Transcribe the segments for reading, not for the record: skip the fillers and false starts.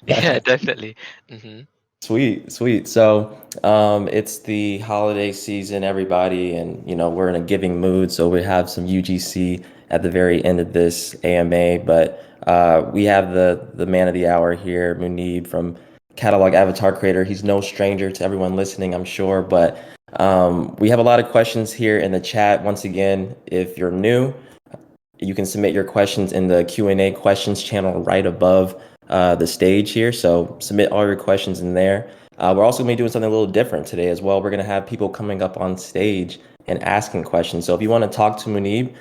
Yeah, definitely. Hmm. Sweet, sweet. So, it's the holiday season, everybody, and we're in a giving mood, so we have some UGC at the very end of this AMA. But we have the man of the hour here, Muneeb from Catalog Avatar Creator. He's no stranger to everyone listening, I'm sure. But we have a lot of questions here in the chat. Once again, if you're new, you can submit your questions in the Q&A questions channel right above the stage here. So submit all your questions in there. We're also going to be doing something a little different today as well. We're going to have people coming up on stage and asking questions. So if you want to talk to Muneeb,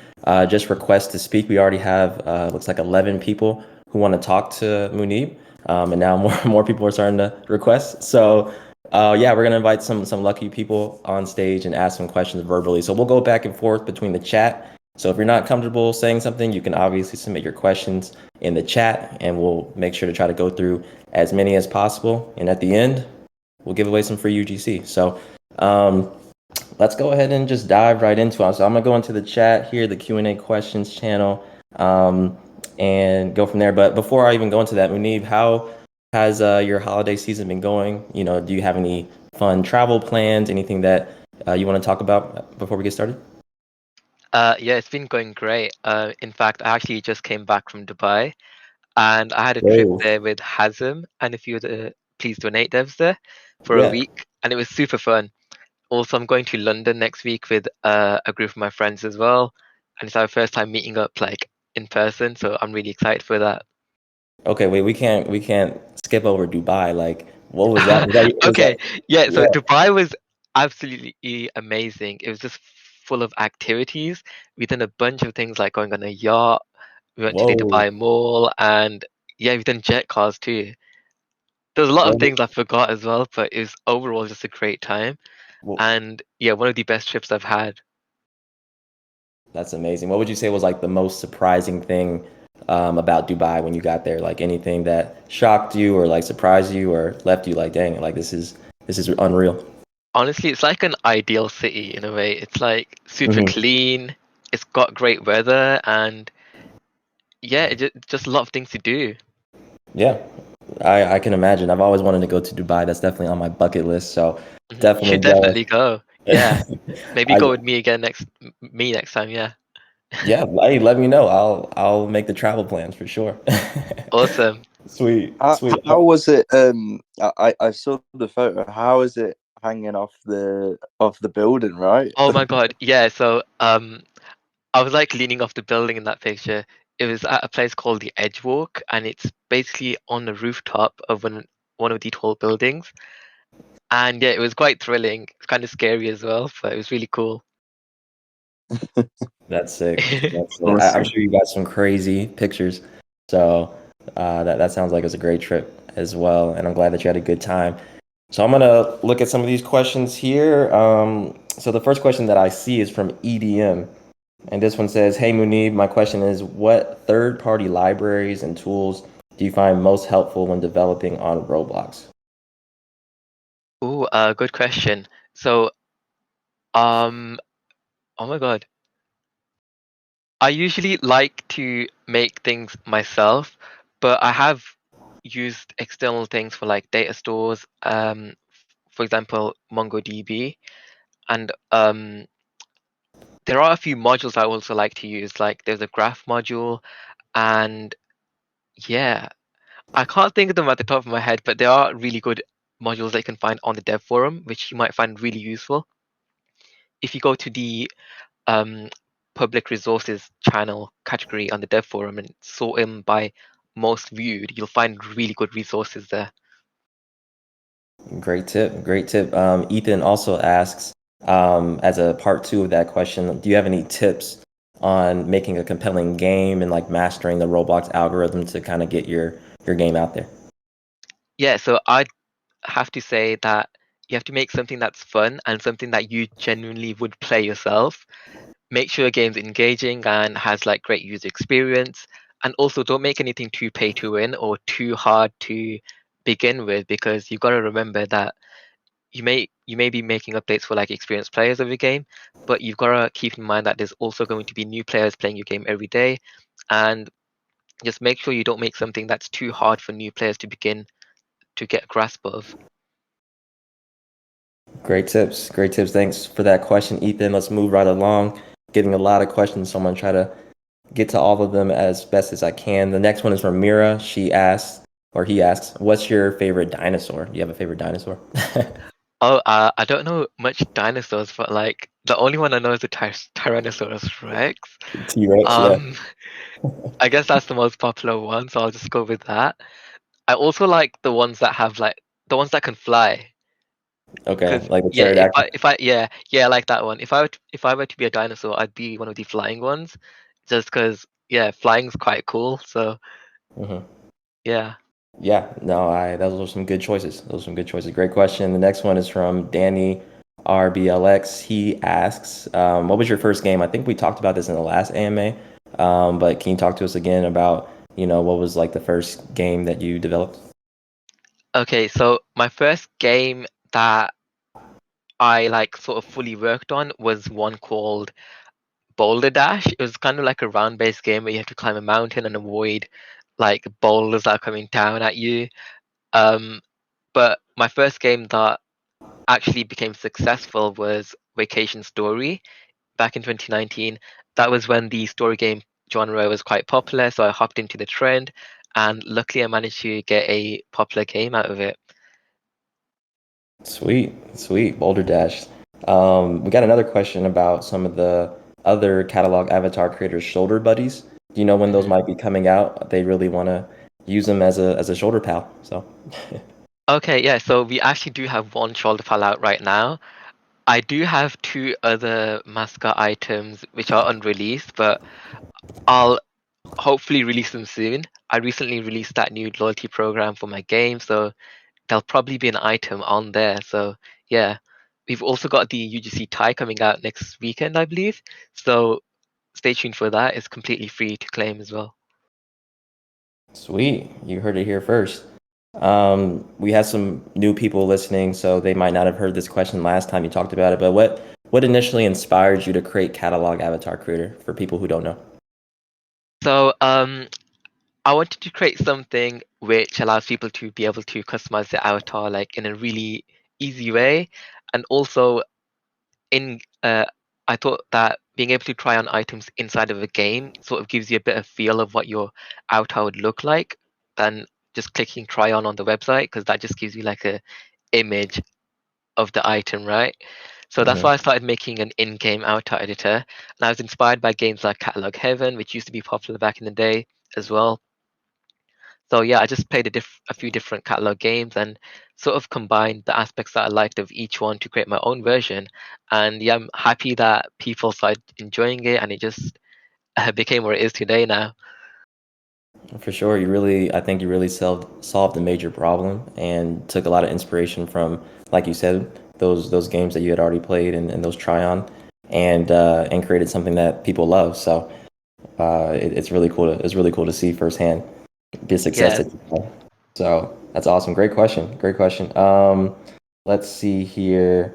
just request to speak. We already have, looks like 11 people who want to talk to Muneeb. And now more and more people are starting to request. So yeah, we're gonna invite some lucky people on stage and ask some questions verbally. So we'll go back and forth between the chat. So if you're not comfortable saying something, you can obviously submit your questions in the chat, and we'll make sure to try to go through as many as possible. And at the end, we'll give away some free UGC. So um, let's go ahead and just dive right into it. So I'm gonna go into the chat here, the Q&A questions channel, um, and go from there. But before I even go into that, Muneeb, how has your holiday season been going? Do you have any fun travel plans? Anything that you want to talk about before we get started? Yeah, it's been going great. In fact, I actually just came back from Dubai, and I had a trip Whoa. there with Hazm and a few of the Please Donate devs there for a Yeah. week, and it was super fun. Also, I'm going to London next week with a group of my friends as well, and it's our first time meeting up like in person, so I'm really excited for that. Okay, wait, we can't skip over Dubai. Like, what was that? Was that Okay, yeah, so yeah. Dubai was absolutely amazing. It was just full of activities. We done a bunch of things like going on a yacht. We went to the Whoa. Dubai Mall, and yeah, we've done jet cars too. There's a lot of What, things I forgot as well, but it was overall just a great time. what, And yeah, one of the best trips I've had. that's amazing. What would you say was like the most surprising thing about Dubai when you got there? Like anything that shocked you or like surprised you or left you like, dang, like this is unreal. Honestly, it's like an ideal city in a way. It's like super Hmm. clean. It's got great weather, and yeah, just a lot of things to do. Yeah, I can imagine. I've always wanted to go to Dubai. That's definitely on my bucket list. So You definitely should jealous. definitely go. Yeah, maybe I go with me again me next time. Yeah, Yeah, hey, let me know. I'll make the travel plans for sure. awesome. Sweet, How, sweet. how was it? I saw the photo. How is it hanging off the building, right? Oh my God, yeah. So I was like leaning off the building in that picture. It was at a place called the Edge Walk, and it's basically on the rooftop of one of the tall buildings. And yeah, it was quite thrilling. It's kind of scary as well, but it was really cool. That's sick. That's sick. I'm Awesome. sure you got some crazy pictures. So that sounds like it's a great trip as well, and I'm glad that you had a good time. So I'm gonna look at some of these questions here. So the first question that I see is from EDM, and this one says, "Hey Munib, my question is, what third-party libraries and tools do you find most helpful when developing on Roblox?" Ooh, good question. So, um, oh my God, I usually like to make things myself, but I have used external things for like data stores. For example, MongoDB, and there are a few modules I also like to use. Like there's a graph module, and yeah, I can't think of them at the top of my head, but there are really good modules that you can find on the dev forum, which you might find really useful. If you go to the um, public resources channel category on the dev forum and sort them by most viewed, you'll find really good resources there. Great tip. Great tip. Ethan also asks, as a part two of that question, do you have any tips on making a compelling game and like mastering the Roblox algorithm to kind of get your game out there? Yeah, so I have to say that you have to make something that's fun and something that you genuinely would play yourself. Make sure the game's engaging and has like great user experience. And also don't make anything too pay to win or too hard to begin with, because you've got to remember that you may be making updates for like experienced players of your game, but you've got to keep in mind that there's also going to be new players playing your game every day. And Just make sure you don't make something that's too hard for new players to begin to get a grasp of. Great tips. Great tips. Thanks for that question, Ethan. Let's move right along. Getting a lot of questions, so I'm gonna try to get to all of them as best as I can. The next one is from Mira. She asks, or he asks, "What's your favorite dinosaur? Do you have a favorite dinosaur?" Oh, I don't know much dinosaurs, but like the only one I know is the Tyrannosaurus Rex. T-Rex, yeah. Um, I guess that's the most popular one, so I'll just go with that. I also like the ones that have like the ones that can fly. Okay, Cause like a yeah, if pterodactyl. I if I yeah yeah I like that one. If I were to be a dinosaur, I'd be one of the flying ones, just because yeah, flying's quite cool. So Hmm. yeah. Yeah, no, I those are some good choices. Those are some good choices. Great question. The next one is from Danny RBLX. He asks, "What was your first game?" I think we talked about this in the last AMA, but can you talk to us again about, what was like the first game that you developed? Okay, so my first game that I like sort of fully worked on was one called Boulder Dash. It was kind of like a round-based game where you have to climb a mountain and avoid like boulders that are coming down at you. Um, but my first game that actually became successful was Vacation Story back in 2019. That was when the story game genre was quite popular, so I hopped into the trend, and luckily I managed to get a popular game out of it. Sweet, sweet. Boulder Dash. We got another question about some of the other catalog avatar creators' shoulder buddies. Do you know when those Mhm. might be coming out? They really want to use them as a shoulder pal. So, Okay, yeah, so we actually do have one shoulder pal out right now. I do have two other mascot items which are unreleased, but I'll hopefully release them soon. I recently released that new loyalty program for my game, so there'll probably be an item on there. So yeah, we've also got the UGC tie coming out next weekend, I believe. So stay tuned for that. It's completely free to claim as well. sweet. You heard it here first. We have some new people listening, so they might not have heard this question last time you talked about it. But what initially inspired you to create catalog avatar creator for people who don't know? So I wanted to create something which allows people to be able to customize their avatar like in a really easy way, and also in I thought that being able to try on items inside of a game sort of gives you a better feel of what your avatar would look like than just clicking try on the website, because that just gives you like a image of the item, right? So that's Hmm. why I started making an in-game avatar editor, and I was inspired by games like Catalog Heaven, which used to be popular back in the day as well. So yeah, I just played a few different catalog games and sort of combined the aspects that I liked of each one to create my own version. And yeah, I'm happy that people started enjoying it, and it just became what it is today now. For sure, I think you really solved a major problem and took a lot of inspiration from, like you said, those games that you had already played and those try on, and created something that people love. So it's really cool. It's really cool to see firsthand the success Yeah. that you had. So that's awesome. Great question. Great question. Let's see here.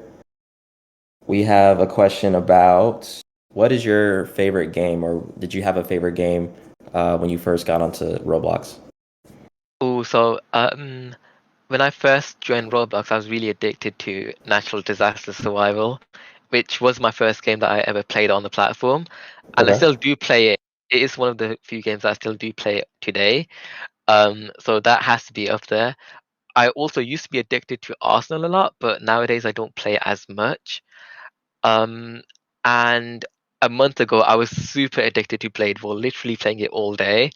We have a question about what is your favorite game, or did you have a favorite game when you first got onto Roblox? Oh, so when I first joined Roblox, I was really addicted to natural disaster survival, which was my first game that I ever played on the platform, and I Okay. still do play it. It is one of the few games I still do play today. So that has to be up there. I also used to be addicted to Arsenal a lot, but nowadays I don't play as much. Um, and a month ago, I was super addicted to Blade Ball, literally playing it all day.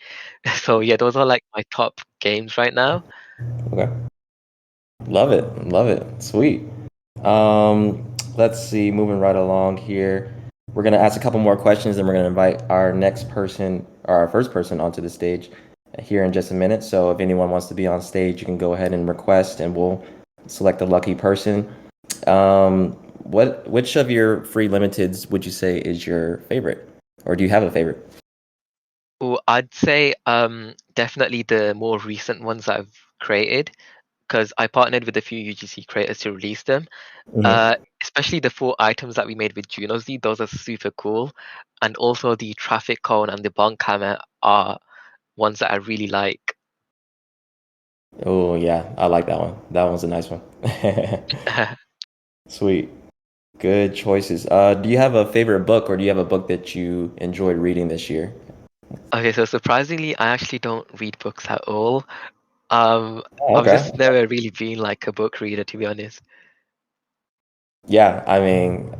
So yeah, those are like my top games right now. Okay. Love it. Love it. Sweet. Let's see, moving right along here. We're gonna ask a couple more questions, and we're gonna invite our next person, or our first person, onto the stage here in just a minute. So if anyone wants to be on stage, you can go ahead and request, and we'll select a lucky person. Which of your free limiteds would you say is your favorite, or do you have a favorite? Oh, I'd say definitely the more recent ones that I've created, because I partnered with a few UGC creators to release them. Hmm. Especially the four items that we made with Juno those are super cool. And also the traffic cone and the bond camera are ones that I really like. Oh yeah, I like that one. That one's a nice one. Sweet. Good choices. Do you have a favorite book, or do you have a book that you enjoyed reading this year? Okay, so surprisingly, I actually don't read books at all. Um, Oh, I've okay. just never really been like a book reader, to be honest. Yeah, I mean,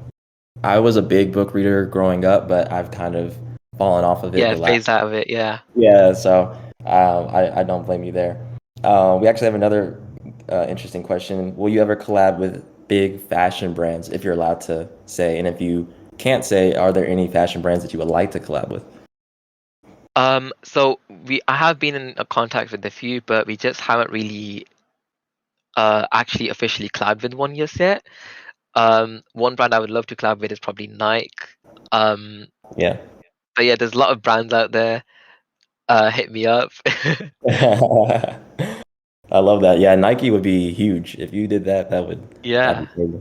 I was a big book reader growing up, but I've kind of fallen off of it Yeah, the last. phased out of it. Yeah. Yeah, so I don't blame you there. We actually have another interesting question. Will you ever collab with big fashion brands, if you're allowed to say? And if you can't say, are there any fashion brands that you would like to collab with? So I have been in a contact with a few, but we just haven't really actually officially collabed with one just yet. One brand I would love to collab with is probably Nike. Um, Yeah. but yeah, there's a lot of brands out there. Hit me up. I love that. Yeah, Nike would be huge if you did that. That'd be Yeah. crazy.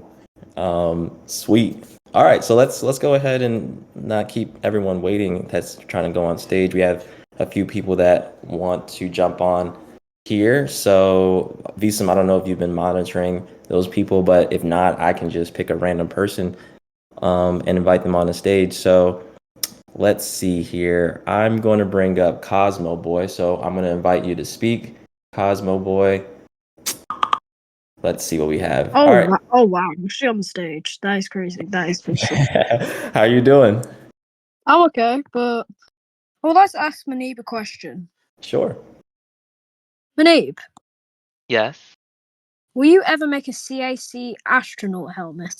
Sweet. All right, so let's go ahead and not keep everyone waiting that's trying to go on stage. We have a few people that want to jump on here. So, Visum, I don't know if you've been monitoring those people, but if not, I can just pick a random person and invite them on the stage. So, let's see here. I'm going to bring up Cosmo Boy. So, I'm going to invite you to speak. Cosmo Boy. Let's see what we have. Oh, All right. oh wow! I'm actually on the stage. That is crazy. That is crazy. How you doing? I'm okay, but well, let's ask Muneeb a question. Sure. Muneeb, Yes. will you ever make a CAC astronaut helmet?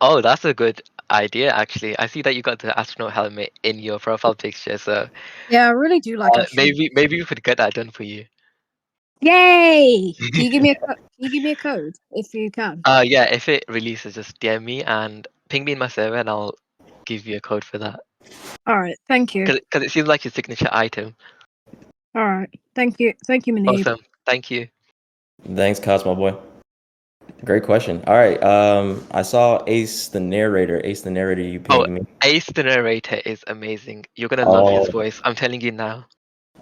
Oh, that's a good idea, actually. I see that you got the astronaut helmet in your profile picture, so Yeah, I really do like astronauts. maybe we could get that done for you. Yay! Can you give me a can you give me a code if you can? Yeah, if it releases, just DM me and ping me in my server, and I'll give you a code for that. All right, thank you. Because it seems like your signature item. All right, thank you, Muneeb. Awesome. Thank you. Thanks, Cosmo Boy. Great question. All right. I saw Ace the narrator. Ace the narrator, you Oh, pinged me. Ace the narrator is amazing. You're gonna love his Oh, voice. I'm telling you now.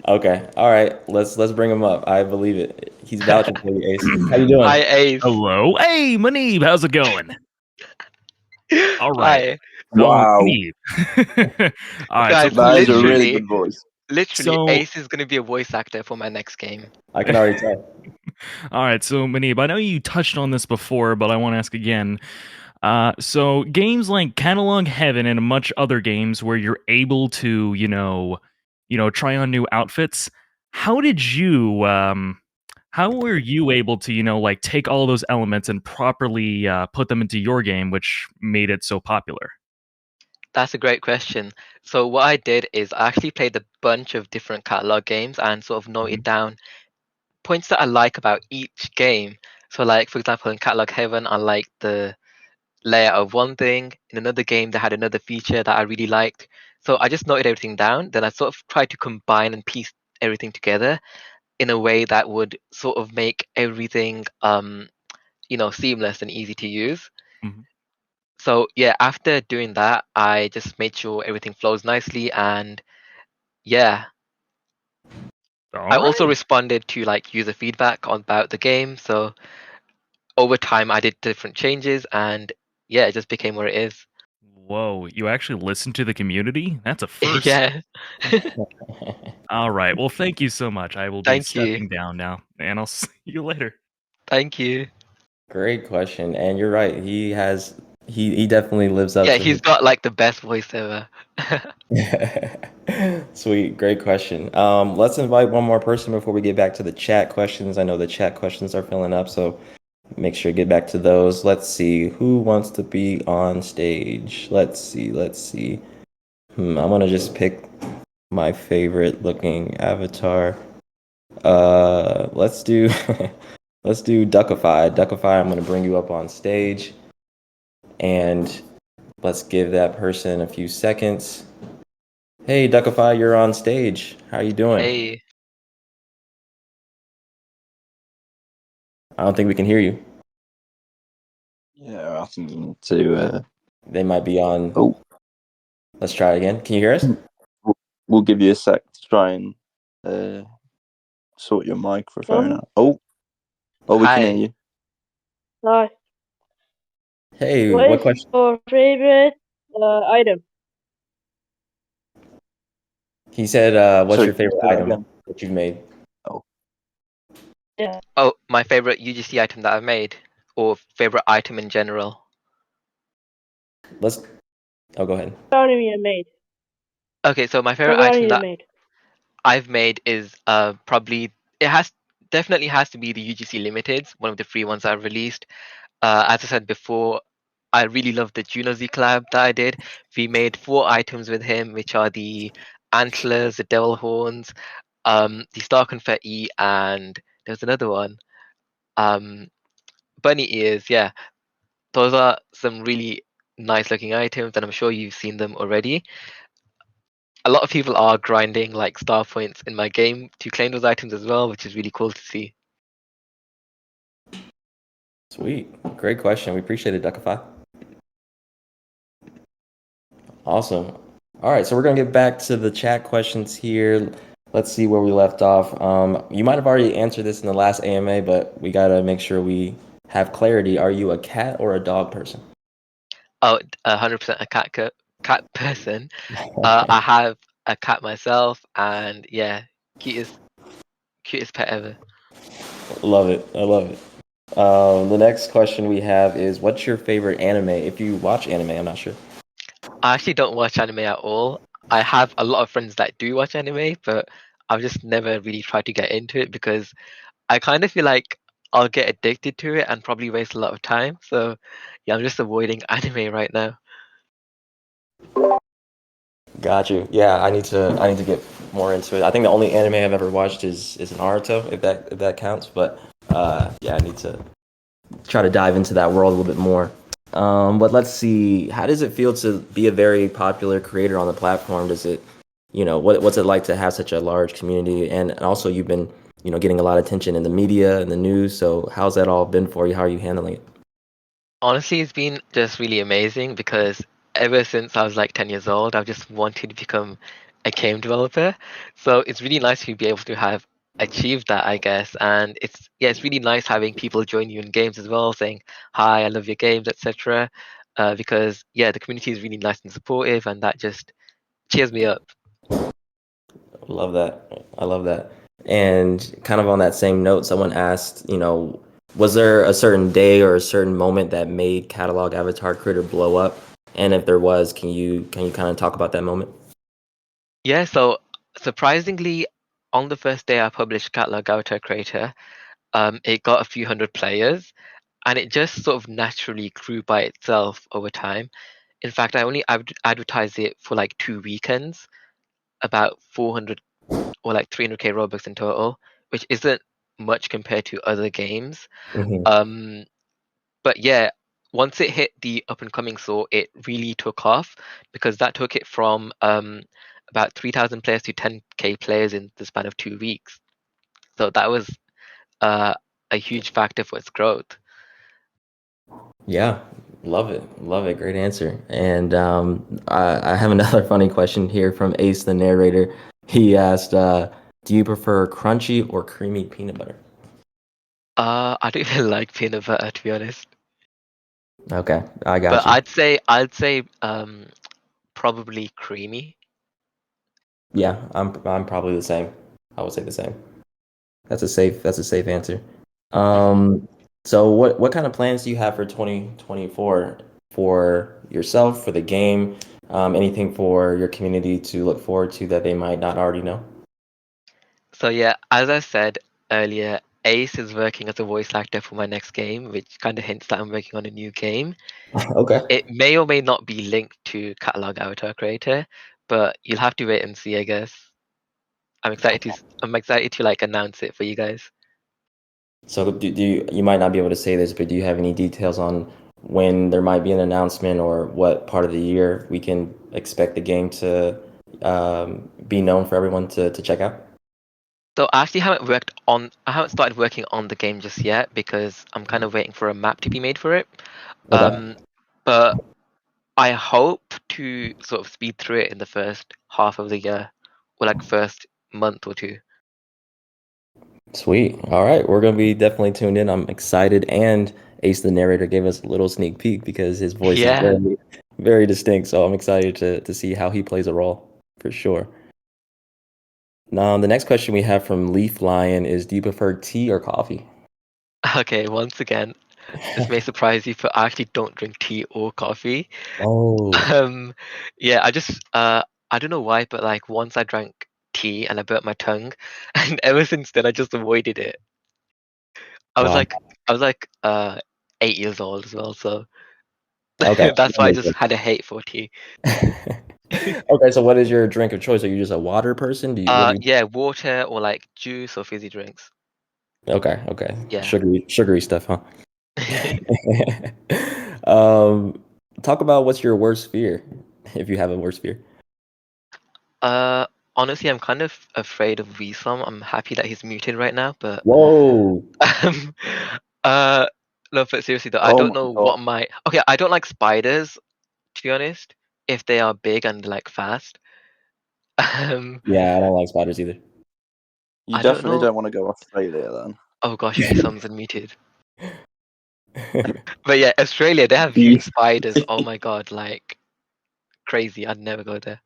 okay. All right. Let's bring him up. I believe it. He's vouching for you, Ace. How you doing? Hi, Ace. Hello. Hey, Muneeb, how's it going? All right. Hi. So, Wow, Muneeb. All right. So, Guys, that is a Muneeb. really literally, good voice. So, Ace is gonna be a voice actor for my next game. I can already tell. all right. So, Muneeb, I know you touched on this before, but I want to ask again. So games like Catalog Heaven and much other games where you're able to, try on new outfits. How did you, how were you able to, like take all those elements and properly put them into your game, which made it so popular? That's a great question. So what I did is I actually played a bunch of different catalog games and sort of noted Mhm. down points that I like about each game. So like for example in Catalog Heaven I like the layout of one thing. In another game they had another feature that I really liked. So I just noted everything down. Then I sort of tried to combine and piece everything together in a way that would sort of make everything seamless and easy to use. Mhm. So yeah, after doing that, I just made sure everything flows nicely, and yeah, I All also right. responded to like user feedback about the game. So over time, I did different changes, and yeah, it just became what it is. Whoa, you actually listened to the community? That's a first. Yeah. All right. Well, thank you so much. I will be Thank you. stepping down now, and I'll see you later. Thank you. Great question. And you're right. He definitely lives up Yeah, to his. he's got like the best voice ever. Sweet, great question. Let's invite one more person before we get back to the chat questions. I know the chat questions are filling up, so make sure to get back to those. Let's see who wants to be on stage. Let's see. I'm gonna just pick my favorite looking avatar. Let's do let's do Duckify. Duckify, I'm gonna bring you up on stage, and let's give that person a few seconds. Hey, Duckify, you're on stage. How you doing? Hey. I don't think we can hear you. Yeah, I think you need to. They might be on. Oh, Let's try it again. Can you hear us? we'll give you a sec to try and sort your microphone out. Oh, we can hear Hi. you. Hi. Hey, What what is question? your favorite item? He said, "What's Sorry, your can you favorite say that item again? that you've made?" Yeah. Oh, my favorite UGC item that I've made, or favorite item in general. Let's. Oh, go ahead. What item you made? Okay, so my favorite What item item you that made? I've made is probably definitely has to be the UGC Limiteds, one of the free ones I've released. As I said before, I really love the Juno Z collab that I did. We made 4 items with him, which are the antlers, the devil horns, the star confetti, and there's another one, um, bunny ears. Yeah, those are some really nice looking items, and I'm sure you've seen them already. A lot of people are grinding like star points in my game to claim those items as well, which is really cool to see. Sweet, great question. We appreciate it, Duckify. Awesome. All right, so we're gonna get back to the chat questions here. Let's see where we left off. You might have already answered this in the last AMA, but we gotta make sure we have clarity. Are you a cat or a dog person? Oh, 100% a cat person. Okay. I have a cat myself, and yeah, cutest pet ever. Love it. I love it. The next question we have is, what's your favorite anime? If you watch anime, I'm not sure. I actually don't watch anime at all. I have a lot of friends that do watch anime, but I've just never really tried to get into it because I kind of feel like I'll get addicted to it and probably waste a lot of time. So yeah, I'm just avoiding anime right now. Got you. Yeah, I need to get more into it. I think the only anime I've ever watched is Naruto, if that counts. But yeah, I need to try to dive into that world a little bit more. But let's see. How does it feel to be a very popular creator on the platform? Does it, what's it like to have such a large community? And also, you've been, getting a lot of attention in the media and the news. So how's that all been for you? How are you handling it? Honestly, it's been just really amazing because ever since I was like 10 years old, I've just wanted to become a game developer. So it's really nice to be able to have achieved that, I guess. And it's really nice having people join you in games as well, saying, "Hi, I love your games," etc. Because yeah, the community is really nice and supportive, and that just cheers me up. Love that. I love that. And kind of on that same note, someone asked, was there a certain day or a certain moment that made Catalog Avatar Creator blow up? And if there was, can you kind of talk about that moment? Yeah, so surprisingly, on the first day I published Catalog Avatar Creator, it got a few hundred players, and it just sort of naturally grew by itself over time. In fact, I only advertised it for like 2 weekends, about 400 or like 300k Robux in total, which isn't much compared to other games. Hmm. Um, but yeah, once it hit the up and coming sort, it really took off because that took it from about 3,000 players to 10k players in the span of 2 weeks. So that was uh, a huge factor for its growth. Yeah, love it. Love it. Great answer. And I have another funny question here from Ace, the narrator. He asked, do you prefer crunchy or creamy peanut butter? I don't even like peanut butter to be honest, Okay, I but got you. I'd say probably creamy. Yeah, I'm probably the same. I would say the same. That's a safe answer. Hmm. So what kind of plans do you have for 2024 for yourself, for the game, anything for your community to look forward to that they might not already know? So yeah, as I said earlier, Ace is working as a voice actor for my next game, which kind of hints that I'm working on a new game. Okay. It may or may not be linked to Catalog Avatar Creator, but you'll have to wait and see, I guess. I'm excited to like announce it for you guys. So you might not be able to say this, but do you have any details on when there might be an announcement or what part of the year we can expect the game to be known for everyone to check out? So I haven't started working on the game just yet because I'm kind of waiting for a map to be made for it. Okay. Um, but I hope to sort of speed through it in the first half of the year. like first month or two. Sweet. All right, we're gonna be definitely tuned in. I'm excited, and Ace the narrator gave us a little sneak peek because his voice is Yeah. very, very distinct. So I'm excited to see how he plays a role for sure. Now, the next question we have from Leaf Lion is: do you prefer tea or coffee? Okay, once again, this may surprise you, but I actually don't drink tea or coffee. Oh, Um, yeah, I don't know why, but like once I drank tea and I burnt my tongue, and ever since then I just avoided it. I was wow. like, I was like, 8 years old as well, so Okay. that's That why I makes just had a hate for tea. sense. Okay, so what is your drink of choice? Are you just a water person? Do you what do you Yeah, water or like juice or fizzy drinks. Okay, okay. Yeah. Sugary stuff, huh? Um, talk about what's your worst fear, if you have a worst fear. Uh, Honestly, I'm kind of afraid of Weesum. I'm happy that he's muted right now, but Whoa. um, uh, no, but seriously though, I Oh don't my know god. what my okay. I don't like spiders, to be honest. If they are big and like fast, um, Yeah, I don't like spiders either. You I don't definitely know. don't want to go Australia then. Oh gosh, Weesum's unmuted. But yeah, Australia, they have You- huge spiders. Oh my god, like crazy. I'd never go there.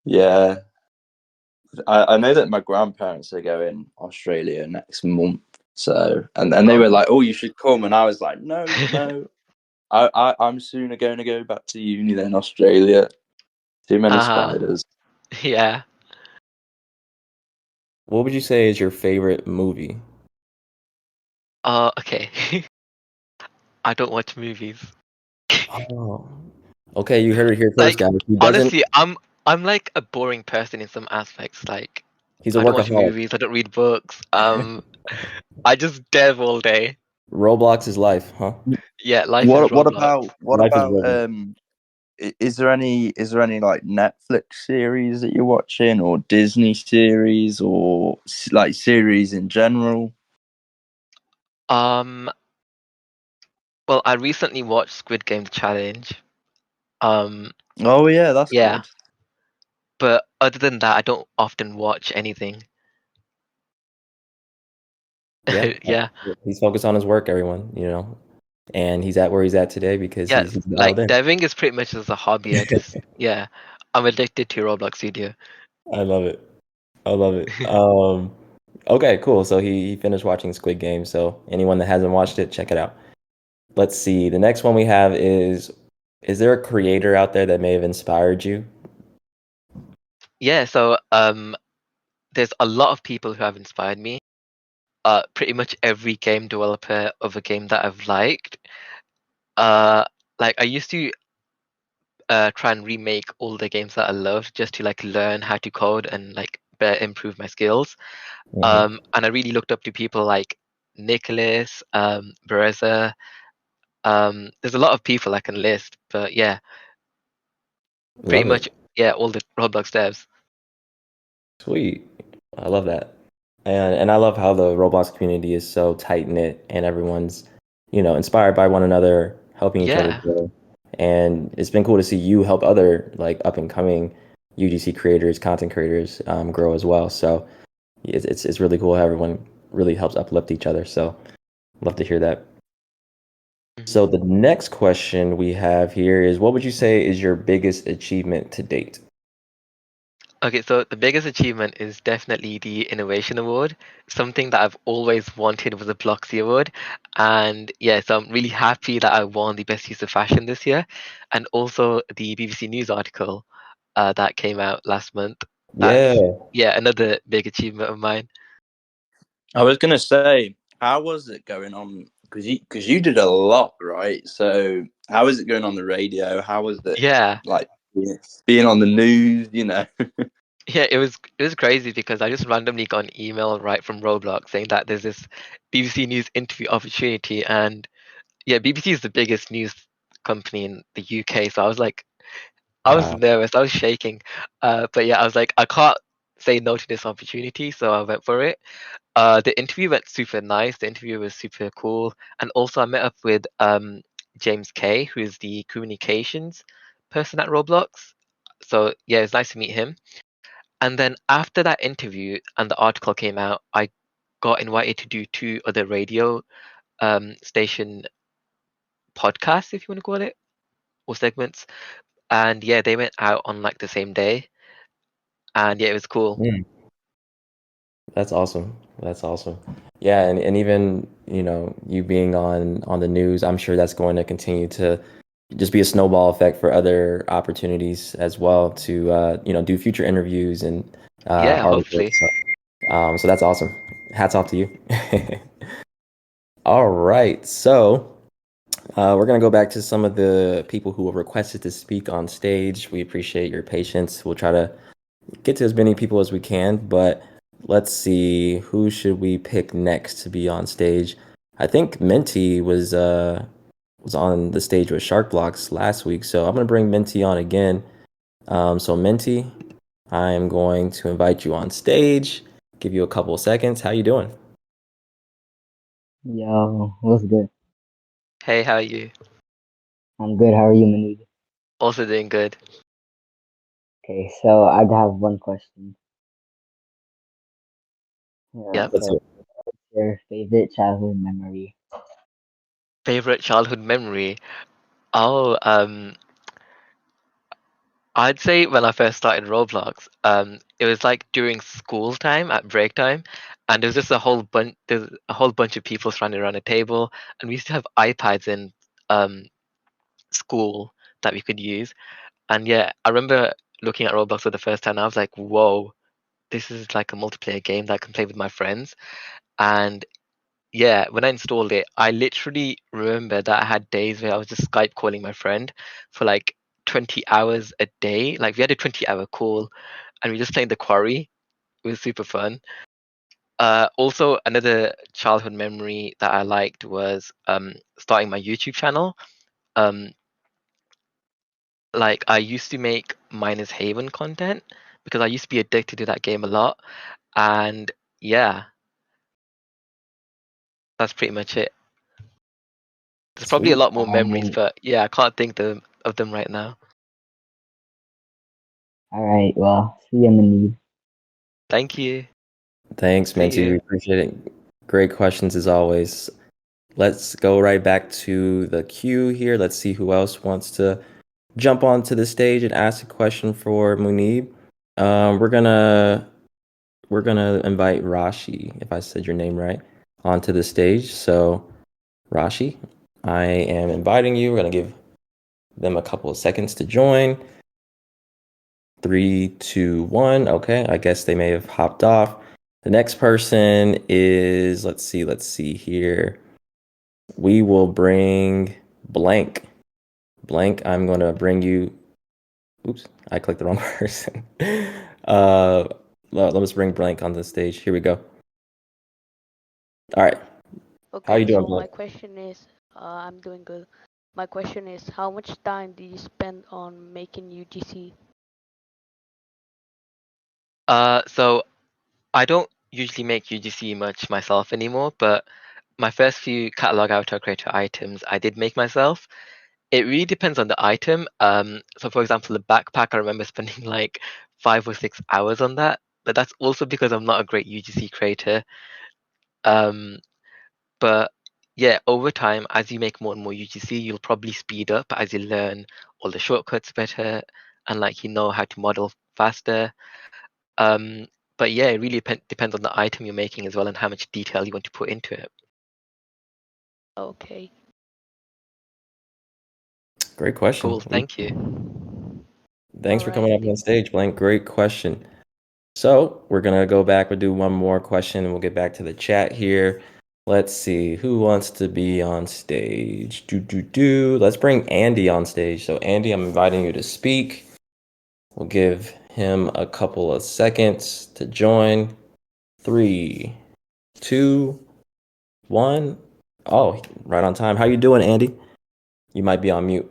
yeah, I know that my grandparents are going Australia next month. So and they were Oh, like, "Oh, you should come," and I was like, "No, no, I'm sooner going to go back to uni than Australia. Too many uh-huh. spiders." Yeah. What would you say is your favorite movie? Okay. I don't watch movies. Oh, okay, you heard it here first, Like guys. He doesn't. honestly, I'm like a boring person in some aspects. Like He's a I don't watch workaholic. movies, I don't read books. I just dev all day. Roblox is life, huh? Yeah, life is What Roblox. about Life is Roblox. is there any like Netflix series that you're watching or Disney series or like series in general? Um, well, I recently watched Squid Game Challenge. Um, Oh yeah, that's yeah, good. but other than that, I don't often watch anything. Yeah, Yeah, he's focused on his work, everyone, and he's at where he's at today because yeah. he's dialed Like in. deving is pretty much just a hobby. I just yeah, I'm addicted to Roblox Studio. I love it. I love it. Okay, cool. So he finished watching Squid Game. So anyone that hasn't watched it, check it out. Let's see. The next one we have is there a creator out there that may have inspired you? Yeah, so there's a lot of people who have inspired me. Pretty much every game developer of a game that I've liked. Uh, like I used to try and remake all the games that I loved just to like learn how to code and like better improve my skills. Hmm. And I really looked up to people like Nicholas, Bereza. There's a lot of people I can list, but yeah, pretty Love much it. yeah, all the Roblox devs. Sweet. I love that. And I love how the Roblox community is so tight knit and everyone's, inspired by one another, helping each other Yeah. grow. And it's been cool to see you help other like up and coming UGC creators, content creators grow as well. So it's really cool how everyone really helps uplift each other. So love to hear that. Mhm. So the next question we have here is what would you say is your biggest achievement to date? Okay, so the biggest achievement is definitely the Innovation Award. Something that I've always wanted was a Bloxy Award. And yeah, so I'm really happy that I won the Best Use of Fashion this year. And also the BBC News article that came out last month. Yeah, That's, yeah, another big achievement of mine. I was gonna say, how was it going on? Because you did a lot, right? So how was it going on the radio? How was it Yeah, like being on the news? yeah, it was crazy because I just randomly got an email right from Roblox saying that there's this BBC News interview opportunity. And yeah, BBC is the biggest news company in the UK. So I was wow, nervous. I was shaking. But yeah, I was like, I can't say no to this opportunity, so I went for it. The interview went super nice. The interview was super cool, and also I met up with James Kay, who is the communications person at Roblox. So yeah, it's nice to meet him. And then after that interview and the article came out, I got invited to do two other radio station podcasts, if you want to call it, or segments. And yeah, they went out on like the same day, and yeah, it was cool. Mm, that's awesome. That's awesome. Yeah, and even, you being on the news, I'm sure that's going to continue to just be a snowball effect for other opportunities as well to do future interviews and Yeah, articles. hopefully. So that's awesome. Hats off to you. All right, so we're gonna go back to some of the people who have requested to speak on stage. We appreciate your patience. We'll try to get to as many people as we can, but let's see, who should we pick next to be on stage? I think Minty was on the stage with Shark Blocks last week, so I'm gonna bring Minty on again. So Minty, I'm going to invite you on stage. Give you a couple of seconds. How you doing? Yo, what's good? Hey, how are you? I'm good. How are you, Muneeb? Also doing good. Okay, so I have one question. Yeah, Yep. Let's so hear what's your favorite childhood memory? Favorite childhood memory? Oh, I'd say when I first started Roblox, it was like during school time at break time, and there was just there's a whole bunch of people surrounded around a table, and we used to have iPads in um school that we could use. And yeah, I remember looking at Roblox for the first time, and I was like, whoa, this is like a multiplayer game that I can play with my friends. And yeah, when I installed it, I literally remember that I had days where I was just Skype calling my friend for like 20 hours a day. Like we had a 20-hour call and we just played the quarry. It was super fun. Also, another childhood memory that I liked was starting my YouTube channel. Um, like I used to make Miners Haven content because I used to be addicted to that game a lot. And yeah, that's pretty much it. There's probably a Sweet. lot more memories, but yeah, I can't think of them right now. All right, well, see you, Muneeb. Thank you. Thanks, See Minty. We you. appreciate it. Great questions as always. Let's go right back to the queue here. Let's see who else wants to jump onto the stage and ask a question for Muneeb. We're gonna invite Rashi, if I said your name right, onto the stage. So Rashi, I am inviting you. We're gonna give them a couple of seconds to join. 3, 2, 1. Okay, I guess they may have hopped off. The next person is, let's see here. We will bring Blank. Blank, I'm gonna bring you. Oops, I clicked the wrong person. Let us bring Blank on the stage. Here we go. All right, how you Okay, doing, so my Blank? question is, I'm doing good. My question is, how much time do you spend on making UGC? So I don't usually make UGC much myself anymore, but my first few catalog avatar creator items I did make myself. It really depends on the item. So for example, the backpack, I remember spending like 5 or 6 hours on that, but that's also because I'm not a great UGC creator. Um, but yeah, over time, as you make more and more UGC, you'll probably speed up as you learn all the shortcuts better and like you know how to model faster. Um, but yeah, it really depends on the item you're making as well and how much detail you want to put into it. Okay. Great question. Cool, thank you. Thanks for coming Alright, up on stage, Blank. Great question. So we're gonna go back. We'll do one more question, and we'll get back to the chat here. Let's see who wants to be on stage. Do. Let's bring Andy on stage. So Andy, I'm inviting you to speak. We'll give him a couple of seconds to join. 3, 2, 1. Oh, right on time. How you doing, Andy? You might be on mute.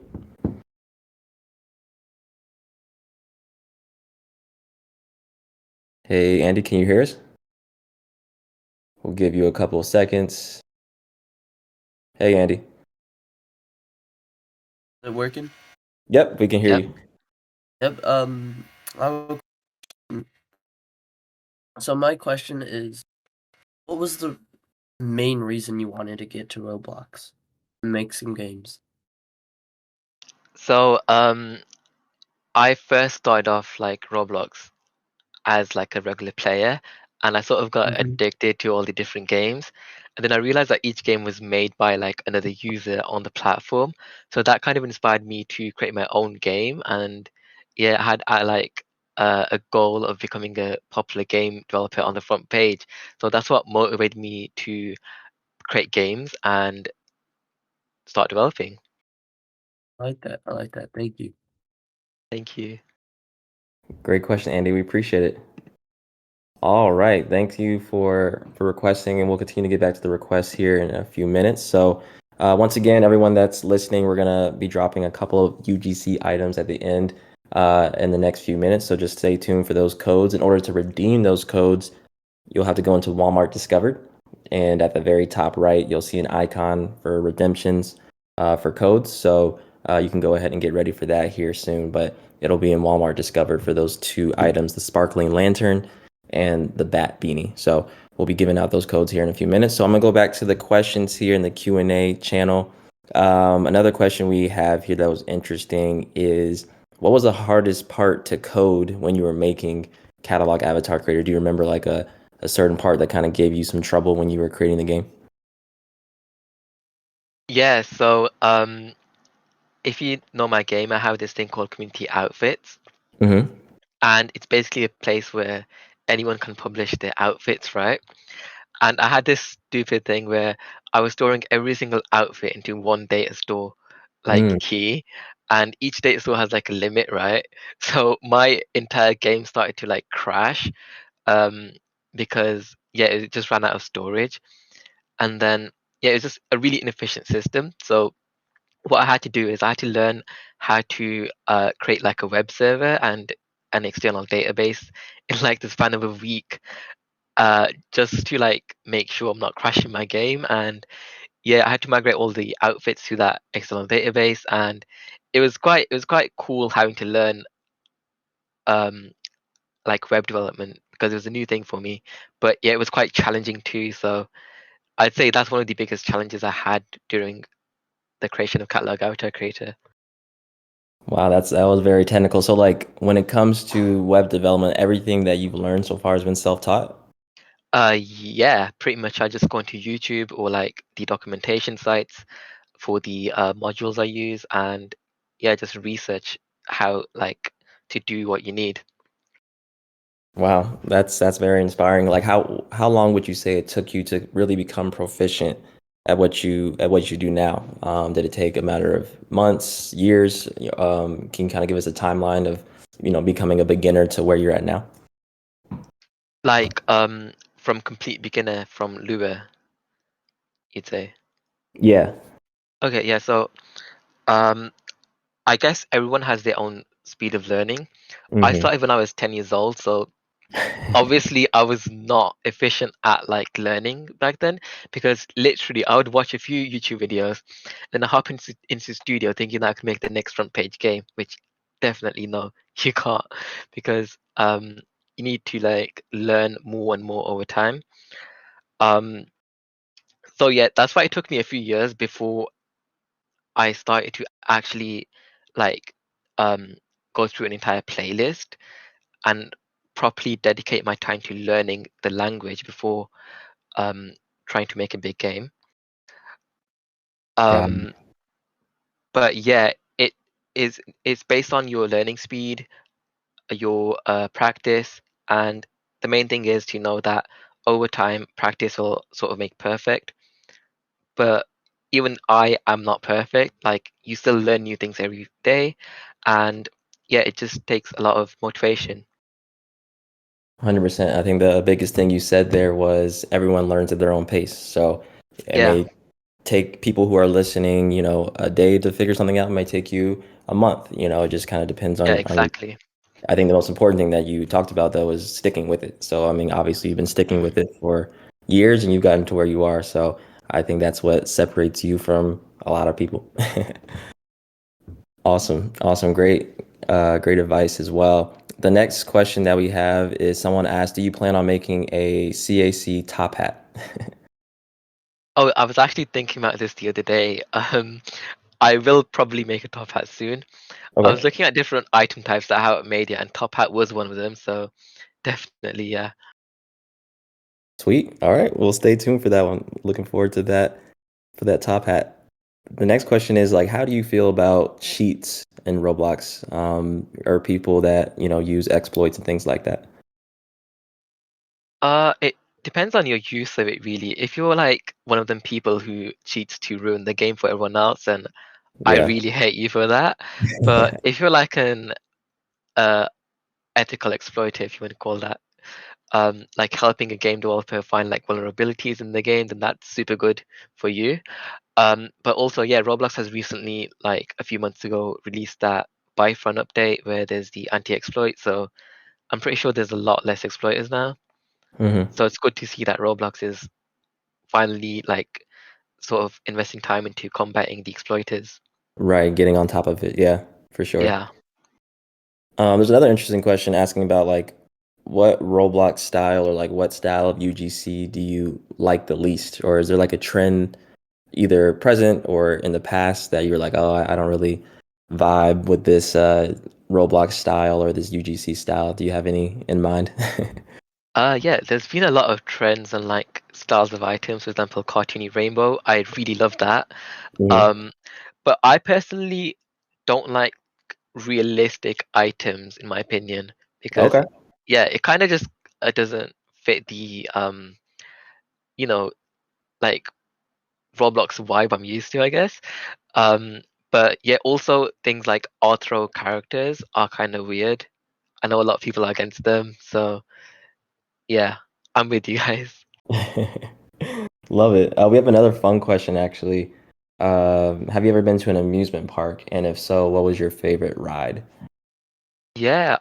Hey, Andy, can you hear us? We'll give you a couple of seconds. Hey, Andy. Is it working? Yep, we can hear Yep. you. Yep. I have a question. So my question is, what was the main reason you wanted to get to Roblox and make some games? So I first started off like Roblox as like a regular player, and I sort of got Mhm. addicted to all the different games. And then I realized that each game was made by like another user on the platform. So that kind of inspired me to create my own game. And yeah, I like a goal of becoming a popular game developer on the front page. So that's what motivated me to create games and start developing. I like that. I like that. Thank you. Thank you. Great question, Andy. We appreciate it. All right, thank you for requesting, and we'll continue to get back to the requests here in a few minutes. So, once again, everyone that's listening, we're gonna be dropping a couple of UGC items at the end in the next few minutes. So just stay tuned for those codes. In order to redeem those codes, you'll have to go into Walmart Discovered, and at the very top right, you'll see an icon for redemptions for codes. So you can go ahead and get ready for that here soon. But it'll be in Walmart Discovered for those two items: the sparkling lantern and the bat beanie. So we'll be giving out those codes here in a few minutes. So I'm gonna go back to the questions here in the Q&A channel. Another question we have here that was interesting is, what was the hardest part to code when you were making Catalog Avatar Creator? Do you remember like a certain part that kind of gave you some trouble when you were creating the game? Yeah, so if you know my game, I have this thing called Community Outfits, Mm-hmm. and it's basically a place where anyone can publish their outfits, right? And I had this stupid thing where I was storing every single outfit into one data store like Mm, key, and each data store has like a limit, right? So my entire game started to like crash um because yeah, it just ran out of storage. And then yeah, it was just a really inefficient system. So what I had to do is I had to learn how to create like a web server and an external database in like the span of a week, just to like make sure I'm not crashing my game. And yeah, I had to migrate all the outfits to that external database, and it was quite cool having to learn um like web development because it was a new thing for me. But yeah, it was quite challenging too. So I'd say that's one of the biggest challenges I had during the creation of Catalog Avatar Creator. wow, that was very technical. So like when it comes to web development, everything that you've learned so far has been self-taught? Yeah, pretty much I just go onto YouTube or like the documentation sites for the modules I use, and yeah, just research how like to do what you need. Wow, that's very inspiring. Like how long would you say it took you to really become proficient at what you do now? Did it take a matter of months, years? Can you kind of give us a timeline of, becoming a beginner to where you're at now? Like from complete beginner from Lua, you'd say. Yeah. Okay, yeah, so um I guess everyone has their own speed of learning. I Hmm. started when I was 10 years old, so obviously I was not efficient at like learning back then, because literally I would watch a few YouTube videos, then I hop into studio thinking that I could make the next front page game, which definitely no, you can't, because you need to like learn more and more over time. Um so yeah, that's why it took me a few years before I started to actually like um go through an entire playlist and properly dedicate my time to learning the language before um, trying to make a big game. Got it. Um, but yeah, it's based on your learning speed, your practice, and the main thing is to know that over time practice will sort of make perfect. But even I am not perfect. Like you still learn new things every day, and yeah, it just takes a lot of motivation. 100%. I think the biggest thing you said there was everyone learns at their own pace. So it Yeah, may take people who are listening, a day to figure something out. It may take you a month. It just kind of depends yeah, on you. exactly. I think the most important thing that you talked about though is sticking with it. So I mean, obviously you've been sticking with it for years and you've gotten to where you are. So I think that's what separates you from a lot of people. Awesome. Awesome. Great advice as well. The next question that we have is someone asked, do you plan on making a CAC top hat? Oh, I was actually thinking about this the other day. I will probably make a top hat soon. I was Okay. looking at different item types that have made it, and top hat was one of them. So definitely, yeah. Sweet. All right. We'll stay tuned for that one. Looking forward to that for that top hat. The next question is like, how do you feel about cheats in Roblox, or people that, use exploits and things like that? It depends on your use of it, really. If you're like one of them people who cheats to ruin the game for everyone else, then I Yeah. really hate you for that. But if you're like an uh ethical exploiter, if you want to call that, like helping a game developer find like vulnerabilities in the game, then that's super good for you. But also, yeah, Roblox has recently, like a few months ago, released that buy front update where there's the anti-exploit. So I'm pretty sure there's a lot less exploiters now. Hmm. So it's good to see that Roblox is finally like sort of investing time into combating the exploiters. Right. Getting on top of it. Yeah, for sure. Yeah. There's another interesting question asking about like what Roblox style or like what style of UGC do you like the least? Or is there like a trend either present or in the past that you're like, oh, I don't really vibe with this Roblox style or this UGC style? Do you have any in mind? Yeah, there's been a lot of trends and like styles of items. For example, cartoony rainbow. I really love that. Hmm. Um, but I personally don't like realistic items, in my opinion, because Okay. yeah, it kind of just doesn't fit the you know, like Roblox vibe I'm used to, I guess. Um, but yeah, also things like Arthro characters are kind of weird. I know a lot of people are against them, so yeah, I'm with you guys. Love it. We have another fun question actually. Have you ever been to an amusement park? And if so, what was your favorite ride? Yeah,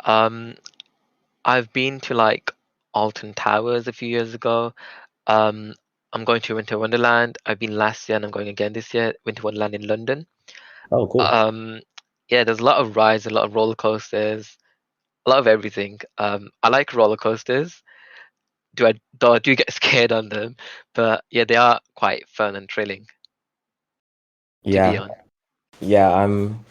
I've been to like Alton Towers a few years ago. Um, I'm going to Winter Wonderland. I've been last year and I'm going again this year, Winter Wonderland in London. Oh, cool. Um, yeah, there's a lot of rides, a lot of roller coasters, a lot of everything. I like roller coasters. Though I do get scared on them, but yeah, they are quite fun and thrilling to be Yeah. on. Yeah, I'm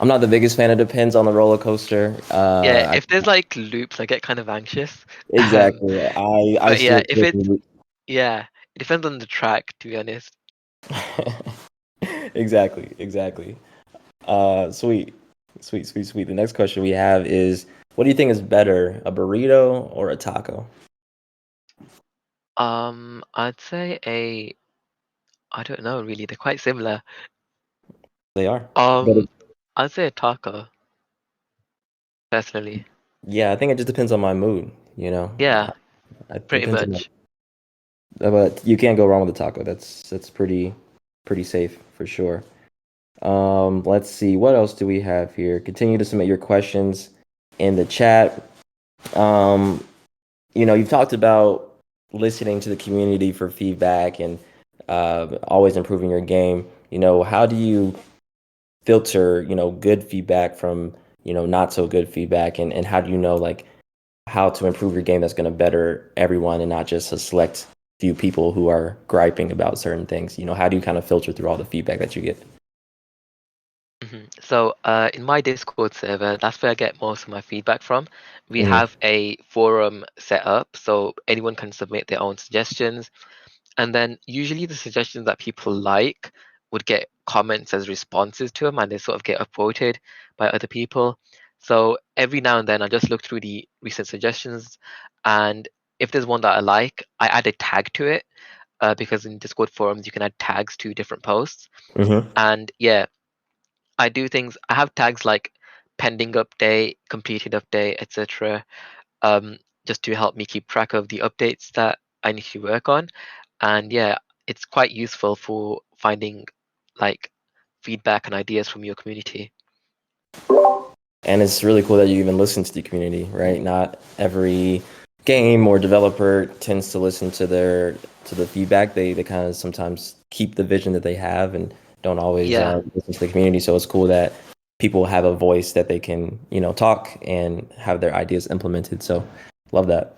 not the biggest fan of Depends on the roller coaster. Yeah, if there's like loops, I get kind of anxious. Um, Exactly. I but yeah, steer if clear it's from yeah, it depends on the track, to be honest. Exactly, exactly. Sweet. Sweet, sweet, sweet. The next question we have is, what do you think is better, a burrito or a taco? I'd say I don't know really. They're quite similar. They are. But Um, I'd say a taco, personally. yeah, I think it just depends on my mood, you know. Yeah, It pretty depends on my, much. but you can't go wrong with a taco. That's pretty safe for sure. Let's see, what else do we have here? Continue to submit your questions in the chat. Um, you've talked about listening to the community for feedback and always improving your game. How do you filter, good feedback from, not so good feedback, and how do you know like how to improve your game that's going to better everyone and not just a select few people who are griping about certain things? How do you kind of filter through all the feedback that you get? So, in my Discord server, that's where I get most of my feedback from. We Hmm. have a forum set up, so anyone can submit their own suggestions. And then usually the suggestions that people like would get comments as responses to them, and they sort of get upvoted by other people. So every now and then I just look through the recent suggestions, and if there's one that I like, I add a tag to it, because in Discord forums you can add tags to different posts. Hmm. And yeah, I do things. I have tags like pending update, completed update, etc. Um, just to help me keep track of the updates that I need to work on. And yeah, it's quite useful for finding like feedback and ideas from your community. And it's really cool that you even listen to the community, right? Not every game or developer tends to listen to the feedback. They kind of sometimes keep the vision that they have and don't always Yeah. listen to the community. So it's cool that people have a voice that they can, talk and have their ideas implemented. So love that.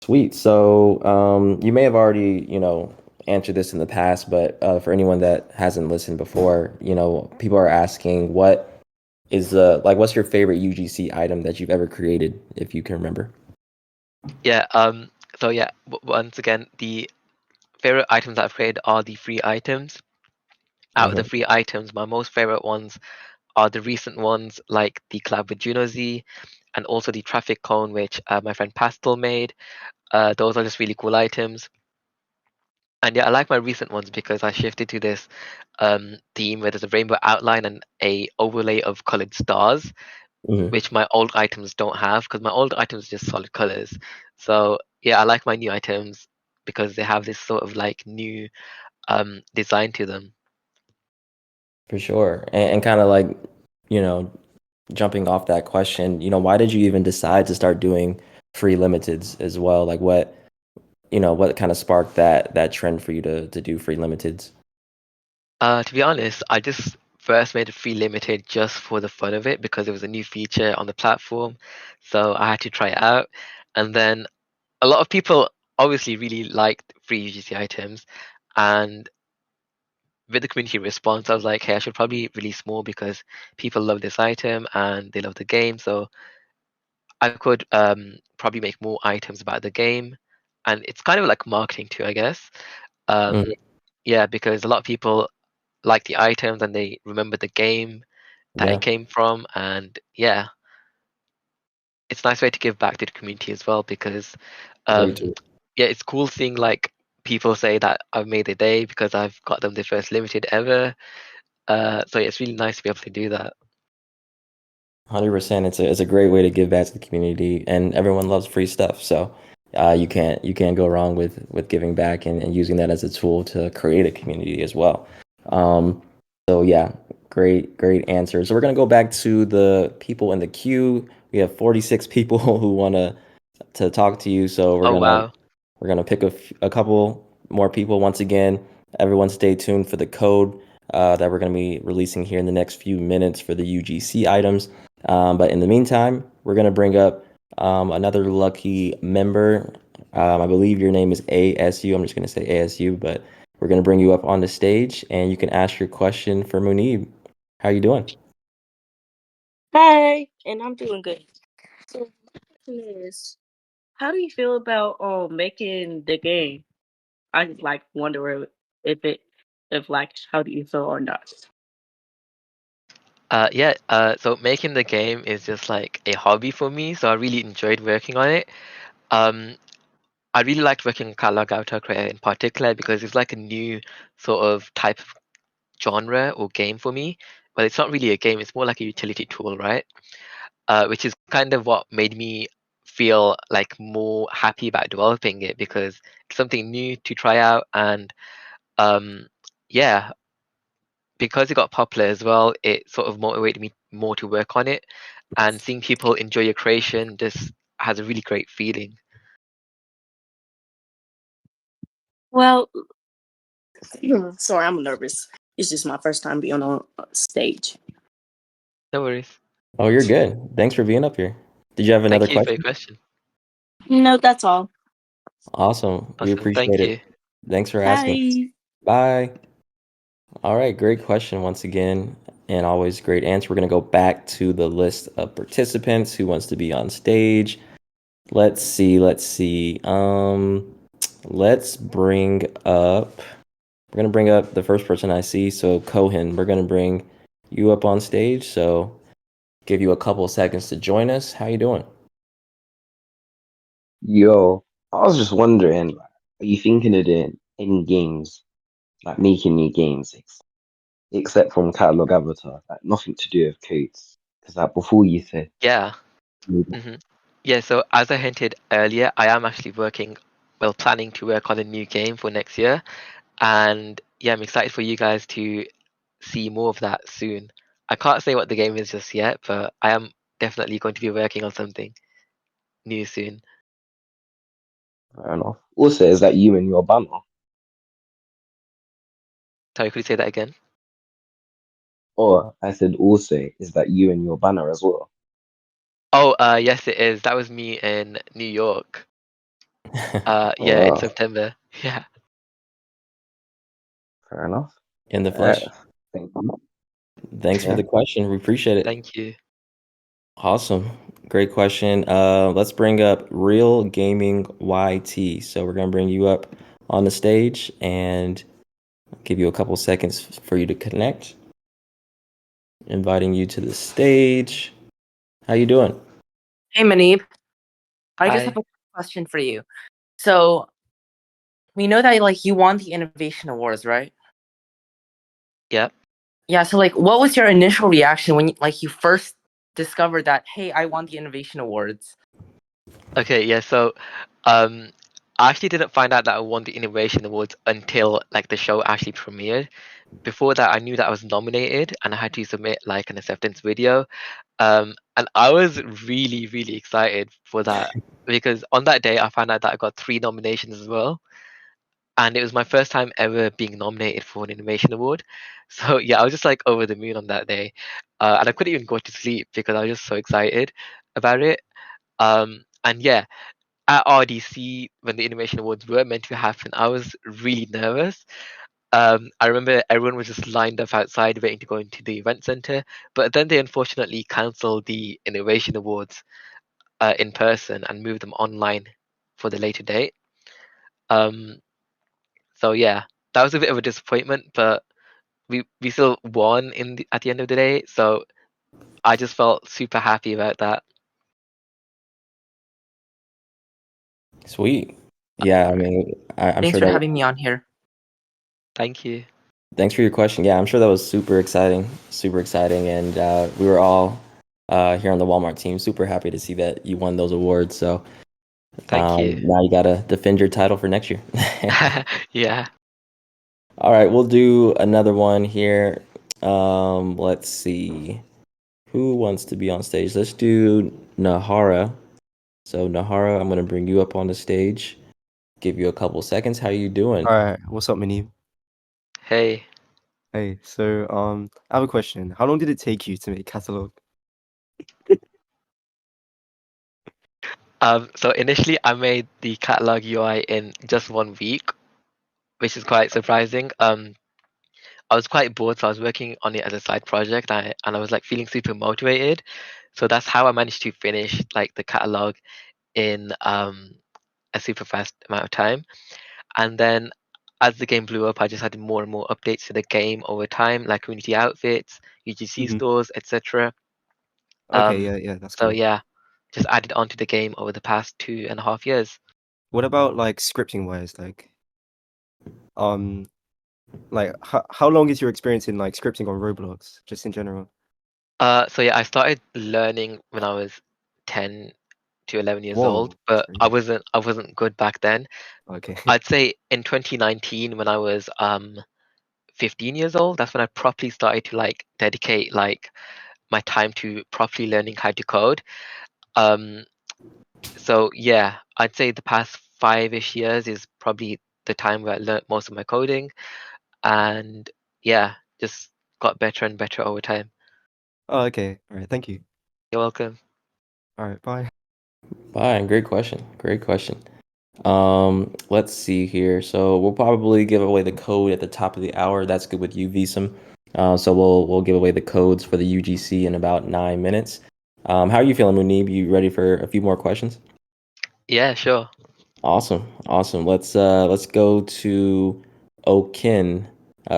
Sweet. So you may have already, answered this in the past, but for anyone that hasn't listened before, people are asking what is what's your favorite UGC item that you've ever created, if you can remember? Yeah. So yeah, once again, the favorite items that I've created are the free items. Out of the Hmm. free items, my most favorite ones are the recent ones, like the collab with Juno Z, and also the traffic cone, which my friend Pastel made. Those are just really cool items. And yeah, I like my recent ones because I shifted to this theme where there's a rainbow outline and a overlay of colored stars, Hmm. which my old items don't have because my old items are just solid colors. So yeah, I like my new items because they have this sort of like new design to them. For sure. And kind of like, you know, jumping off that question, why did you even decide to start doing free limiteds as well? Like what kind of sparked that trend for you to do free limiteds? To be honest, I just first made it free limited just for the fun of it because it was a new feature on the platform. So I had to try it out. And then a lot of people obviously really liked free UGC items. And with the community response, I was like, hey, I should probably release more because people love this item and they love the game. So I could probably make more items about the game. And it's kind of like marketing too, I guess. Um, Mhm. yeah, because a lot of people like the items and they remember the game that it Yeah, came from. And yeah, it's a nice way to give back to the community as well because very um, true. yeah, it's cool seeing like people say that I've made their day because I've got them the first limited ever. So yeah, it's really nice to be able to do that. 100%. It's a great way to give back to the community, and everyone loves free stuff. So you can't go wrong with giving back and using that as a tool to create a community as well. Um, so yeah, great answer. So we're gonna go back to the people in the queue. We have 46 people who want to talk to you. So we're Oh gonna wow. we're gonna pick a couple more people once again. Everyone, stay tuned for the code that we're gonna be releasing here in the next few minutes for the UGC items. But in the meantime, we're gonna bring up another lucky member. I believe your name is ASU. I'm just gonna say ASU, but we're gonna bring you up on the stage, and you can ask your question for Muneeb. How you doing? Hi, and I'm doing good. So my question is, how do you feel about making the game? I just like wonder if it if like how do you feel or not? Yeah, so making the game is just like a hobby for me, so I really enjoyed working on it. Um, I really liked working on Catalog Avatar Creator in particular because it's like a new sort of type of genre or game for me. But it's not really a game, it's more like a utility tool, right? Which is kind of what made me feel like more happy about developing it because it's something new to try out and um, yeah, because it got popular as well, it sort of motivated me more to work on it. And seeing people enjoy your creation just has a really great feeling. Well, sorry, I'm nervous. It's just my first time being on stage. No worries. Oh, you're good. Thanks for being up here. Did you have another Thank you for your question? question. No, that's all. Awesome. We Awesome. appreciate Thank it. you. Thanks for asking. Bye. Bye. All right, great question once again, and always great answer. We're gonna go back to the list of participants who wants to be on stage. Let's see. Let's bring up. We're gonna bring up the first person I see. So Cohen, we're gonna bring you up on stage. So give you a couple seconds to join us. How you doing? Yo, I was just wondering, like, are you thinking of doing any games, like making new games, except from Catalog Avatar, like nothing to do with codes? Because like before you said, Yeah. maybe- hmm Yeah, so as I hinted earlier, I am actually working, well, planning to work on a new game for next year. And yeah, I'm excited for you guys to see more of that soon. I can't say what the game is just yet, but I am definitely going to be working on something new soon. fair enough. Also, is that you and your banner? Sorry, could you say that again? Or I said also, is that you and your banner as well? Oh, yes, it is. That was me in New York. Oh, Yeah, in wow. September. Yeah. Fair enough. In the flesh. Thank you. Thanks for Yeah. the question. We appreciate it. Thank you. Awesome. Great question. Let's bring up Real Gaming YT. So we're gonna bring you up on the stage and give you a couple seconds for you to connect. Inviting you to the stage. How you doing? Hey, Muneeb. I just have Hi. a question for you. So we know that like you won the Innovation Awards, right? Yep. Yeah. So like, what was your initial reaction when you first discovered that, hey, I won the Innovation Awards? Okay, yeah, so I actually didn't find out that I won the Innovation Awards until like the show actually premiered. Before that, I knew that I was nominated and I had to submit like an acceptance video. And I was really, really excited for that because on that day I found out that I got 3 nominations as well. And it was my first time ever being nominated for an Innovation Award. So yeah, I was just like over the moon on that day. And I couldn't even go to sleep because I was just so excited about it. And yeah, at RDC when the Innovation Awards were meant to happen, I was really nervous. I remember everyone was just lined up outside waiting to go into the event center, but then they unfortunately cancelled the Innovation Awards in person and moved them online for the later date. Um, so yeah, that was a bit of a disappointment, but we still won at the end of the day. So I just felt super happy about that. Sweet. Yeah, I mean, I'm Thanks sure for that. having me on here. Thank you. Thanks for your question. Yeah, I'm sure that was super exciting, and we were all here on the Walmart team super happy to see that you won those awards. So Thank you. now you gotta defend your title for next year. Yeah. All right, we'll do another one here. Let's see. Who wants to be on stage? Let's do Nahara. So Nahara, I'm gonna bring you up on the stage. Give you a couple seconds. How you doing? All right, what's up, Muneeb? Hey. Hey, so I have a question. How long did it take you to make catalog? So initially I made the catalog UI in just 1 week, which is quite surprising. I was quite bored, so I was working on it as a side project, and I was like feeling super motivated. So that's how I managed to finish like the catalog in a super fast amount of time. And then as the game blew up, I just added more and more updates to the game over time, like community outfits, UGC Mhm. stores, etc. Okay, yeah, that's So cool. yeah, just added onto the game over the past 2.5 years. What about like scripting wise? Um, how long is your experience in like scripting on Roblox, just in general? So yeah, I started learning when I was 10 to 11 years old, Whoa, that's but crazy. I wasn't good back then. Okay. I'd say in 2019 when I was 15 years old, that's when I properly started to like dedicate like my time to properly learning how to code. Um, so yeah, I'd say the past 5-ish years is probably the time where I learned most of my coding, and yeah, just got better and better over time. Oh, okay. All right, thank you. You're welcome. All right, bye. Bye. Great question. Great question. Let's see here. So we'll probably give away the code at the top of the hour. That's good with you, Visum. So we'll give away the codes for the UGC in about 9 minutes. How are you feeling, Muneeb? You ready for a few more questions? Yeah, sure. Awesome, awesome. Let's go to Okin.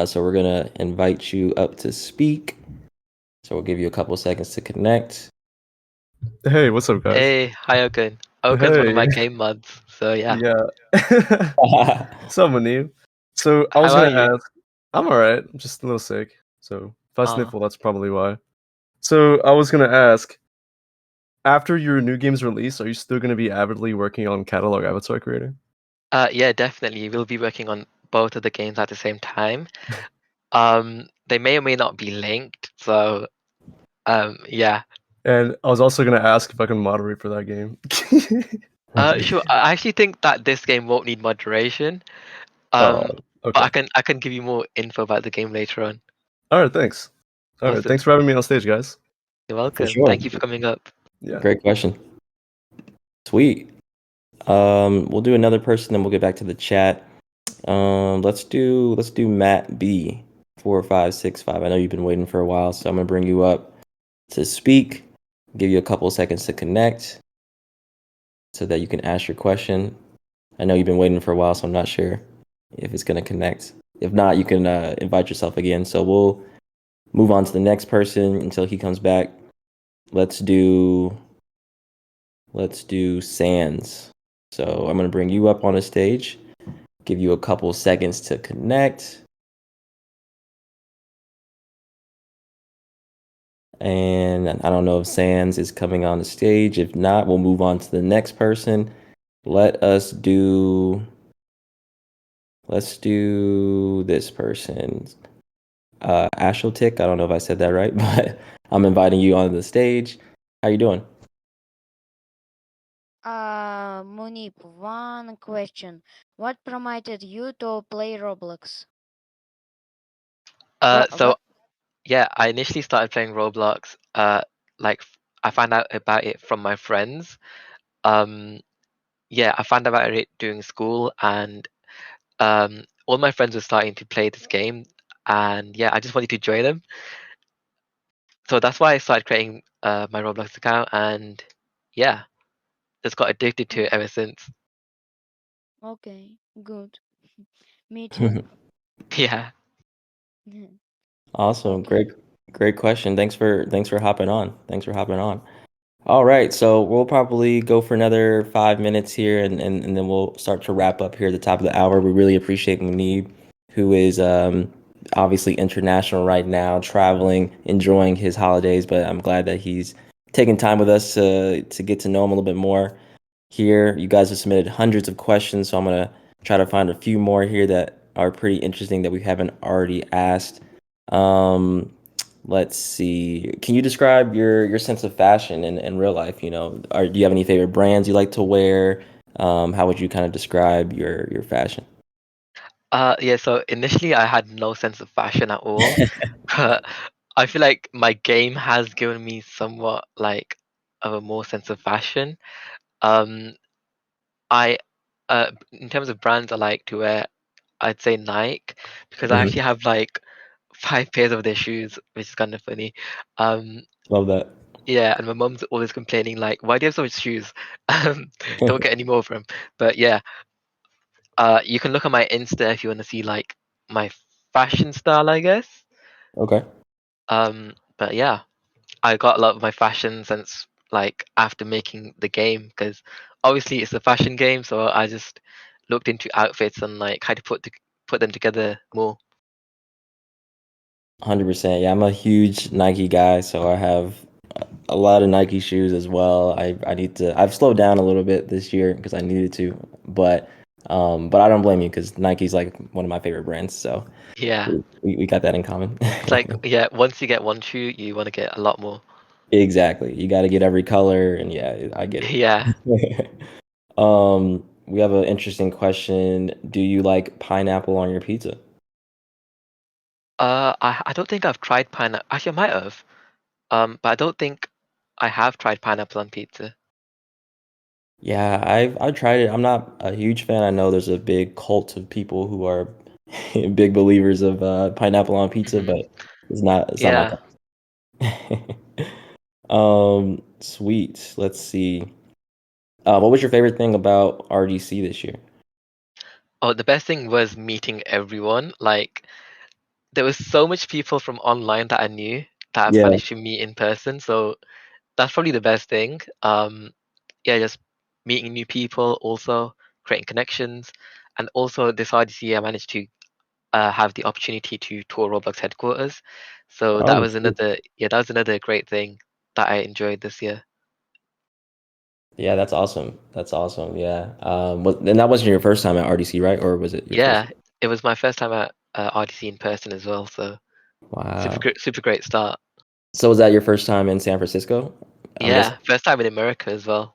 So we're gonna invite you up to speak. So we'll give you a couple seconds to connect. Hey, what's up, guys? Hey, hi Ogun. Ogun's one of Hey. my game mods, so yeah. Yeah. What's up, Muneeb? So I was How are gonna you? ask. I'm all right. I'm just a little sick. So if I Oh. sniffle, that's probably why. So I was gonna ask. After your new game's release, are you still going to be avidly working on Catalog Avatar Creator? Yeah, definitely. We'll be working on both of the games at the same time. They may or may not be linked, so yeah. And I was also going to ask if I can moderate for that game. Sure. I actually think that this game won't need moderation. Oh, But okay. I can give you more info about the game later on. All right, thanks. All right, Awesome. thanks for having me on stage, guys. You're For welcome. sure. Thank you for coming up. Yeah. Great question. Sweet. We'll do another person, then we'll get back to the chat. Let's do Matt B 4565. I know you've been waiting for a while, so I'm gonna bring you up to speak. Give you a couple of seconds to connect so that you can ask your question. I know you've been waiting for a while, so I'm not sure if it's gonna connect. If not, you can invite yourself again. So we'll move on to the next person until he comes back. Let's do Sands. So I'm gonna bring you up on the stage. Give you a couple seconds to connect. And I don't know if Sands is coming on the stage. If not, we'll move on to the next person. Let's do this person. Ashotik. I don't know if I said that right, but I'm inviting you on the stage. How you doing? Muneeb, one question. What prompted you to play Roblox? So yeah, I initially started playing Roblox. Like I found out about it from my friends. Yeah, I found out about it during school, and all my friends were starting to play this game, and yeah, I just wanted to join them. So that's why I started creating my Roblox account, and yeah, just got addicted to it ever since. Okay, good. Me too. Yeah. Awesome. Okay. Great question. Thanks for hopping on. All right, so we'll probably go for another 5 minutes here, and then we'll start to wrap up here at the top of the hour. We really appreciate Muneeb, who is obviously international right now, traveling, enjoying his holidays, but I'm glad that he's taking time with us to get to know him a little bit more here. You guys have submitted hundreds of questions, so I'm gonna try to find a few more here that are pretty interesting that we haven't already asked. Um, let's see. Can you describe your sense of fashion in real life? You know, do you have any favorite brands you like to wear? How would you kind of describe your fashion? Yeah, so initially I had no sense of fashion at all, but I feel like my game has given me somewhat like of a more sense of fashion. Um, I in terms of brands I like to wear, I'd say Nike because I Mhm. actually have like 5 pairs of their shoes, which is kind of funny. Um, Love that. yeah, and my mum's always complaining like, "Why do you have so much shoes? Don't get any more of them." But yeah, you can look at my Insta if you want to see like my fashion style, I guess. Okay. But yeah, I got a lot of my fashion sense like after making the game because obviously it's a fashion game, so I just looked into outfits and like how to put them together more. 100%. Yeah, I'm a huge Nike guy, so I have a lot of Nike shoes as well. I need to. I've slowed down a little bit this year because I needed to, but I don't blame you because Nike's like one of my favorite brands. So Yeah, we got that in common. it's like yeah, once you get one shoe, you want to get a lot more. Exactly. You got to get every color, and yeah, I get Yeah. it. We have an interesting question. Do you like pineapple on your pizza? I don't think I've tried pineapple. Actually, I might have. But I don't think I have tried pineapple on pizza. Yeah, I've tried it. I'm not a huge fan. I know there's a big cult of people who are big believers of pineapple on pizza, Hmm. but it's not my Yeah. cup. Sweet. Let's see. What was your favorite thing about RDC this year? Oh, the best thing was meeting everyone. Like, there was so much people from online that I knew that I've Yeah, managed to meet in person. So that's probably the best thing. Yeah, just meeting new people, also creating connections, and also this RDC I managed to have the opportunity to tour Roblox headquarters. So Oh, sweet. that was another great thing that I enjoyed this year. Yeah, that's awesome. That's awesome. Yeah. And that wasn't your first time at RDC, right? Or was it your first? Yeah, it was my first time at RDC in person as well. So Wow. super great start. So was that your first time in San Francisco? I'm guessing. Yeah, first time in America as well.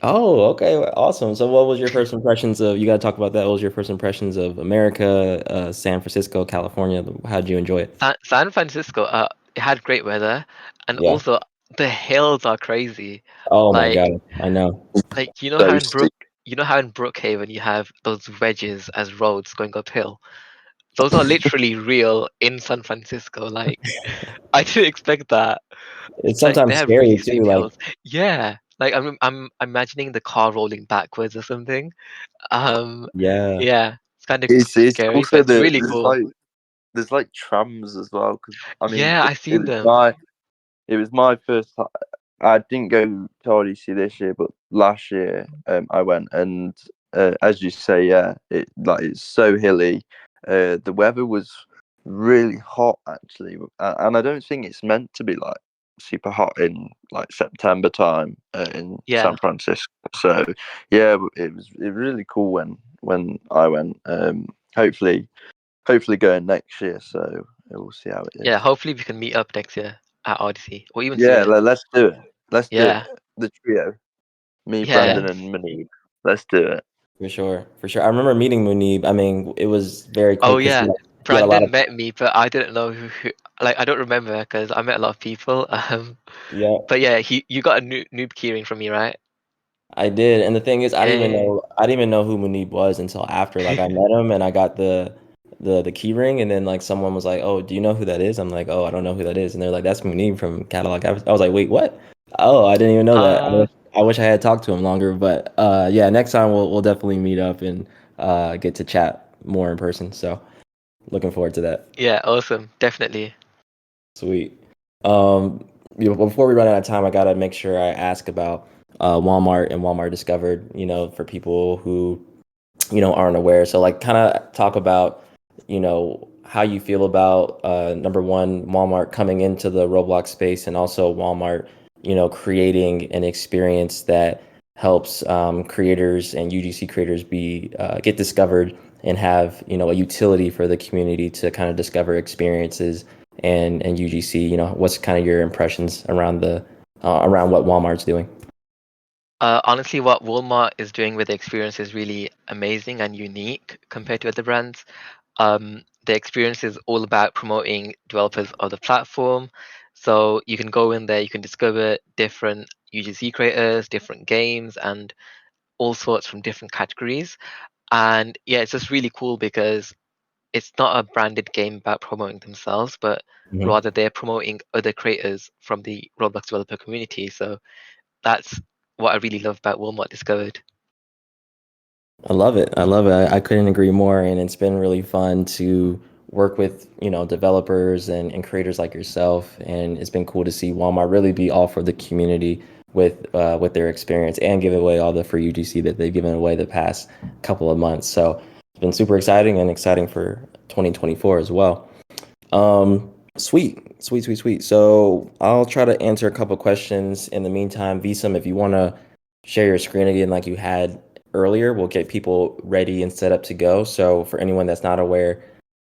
Oh, okay, awesome. So what was your first impressions of, you got to talk about that. What was your first impressions of America, San Francisco, California? How did you enjoy it? San Francisco. it had great weather, and Yeah. also the hills are crazy. Oh my Like God. I know. you know how So in steep. Brookhaven you have those wedges as roads going uphill. Those are literally real in San Francisco. Like I didn't expect that. It's Like they sometimes have really scary too. steep Like, hills. Yeah. Like I'm imagining the car rolling backwards or something. Um, yeah. yeah, it's kind of It's scary, but also it's really cool. there's like trams as well because I mean Yeah, I seen them. it was my first time. I didn't go to RDC this year, but last year I went, and as you say, yeah, it's so hilly. The weather was really hot actually, and I don't think it's meant to be like super hot in like September time in Yeah, San Francisco. So yeah, it was really cool when I went. Hopefully going next year. So we'll see how it yeah. is. Hopefully we can meet up next year at Odyssey or even Yeah, sooner. let's do it. Let's do it. Yeah, The trio, me, yeah. Brandon, and Muneeb. Let's do it. For sure. For sure. I remember meeting Muneeb. I mean, it was very Oh quick because yeah, he had a lot Brandon of, met me, but I didn't know like I don't remember because I met a lot of people. yeah. But yeah, you got a noob keyring from me, right? I did, and the thing is, Yay. I didn't even know who Muneeb was until after. Like, I met him and I got the key ring, and then like someone was like, "Oh, do you know who that is?" I'm like, "Oh, I don't know who that is," and they're like, "That's Muneeb from Catalog." I was like, "Wait, what?" Oh, I didn't even know that. Uh, I wish I had talked to him longer, but yeah, next time we'll definitely meet up and get to chat more in person. So looking forward to that. yeah, awesome, definitely. Sweet. Um, before we run out of time, I gotta make sure I ask about Walmart and Walmart Discovered. For people who aren't aware. So like, kind of talk about how you feel about number one, Walmart coming into the Roblox space, and also Walmart creating an experience that helps creators and UGC creators be get discovered and have a utility for the community to kind of discover experiences and UGC. What's kind of your impressions around the around what Walmart's doing? Honestly, what Walmart is doing with the experience is really amazing and unique compared to other brands. The experience is all about promoting developers of the platform. So you can go in there, you can discover different UGC creators, different games, and all sorts from different categories. And yeah, it's just really cool because it's not a branded game about promoting themselves, but Mhm. rather they're promoting other creators from the Roblox developer community. So that's what I really love about Walmart Discovered. I love it. I love it. I couldn't agree more. And it's been really fun to work with, developers and creators like yourself. And it's been cool to see Walmart really be all for the community with their experience and give away all the free UGC that they've given away the past couple of months. So it's been super exciting and exciting for 2024 as well. Sweet, sweet, sweet, sweet. So I'll try to answer a couple questions in the meantime. Visum, if you want to share your screen again like you had earlier, we'll get people ready and set up to go. So for anyone that's not aware,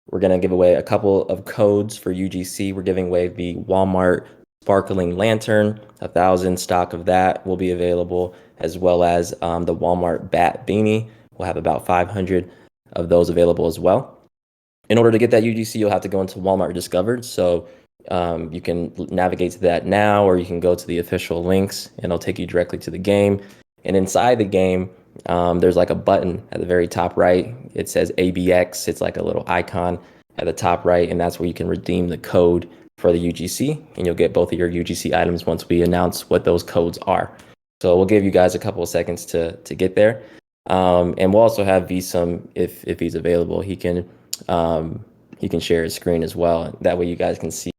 we're going to give away a couple of codes for UGC. We're giving away the Walmart Sparkling Lantern. 1,000 stock of that will be available, as well as the Walmart Bat Beanie. We'll have about 500 of those available as well. In order to get that UGC, you'll have to go into Walmart Discovered. So you can navigate to that now, or you can go to the official links and it'll take you directly to the game. And inside the game, there's like a button at the very top right. It says ABX. It's like a little icon at the top right, and that's where you can redeem the code for the UGC, and you'll get both of your UGC items once we announce what those codes are. So we'll give you guys a couple of seconds to get there. And we'll also have Visum if he's available. He can share his screen as well. That way you guys can see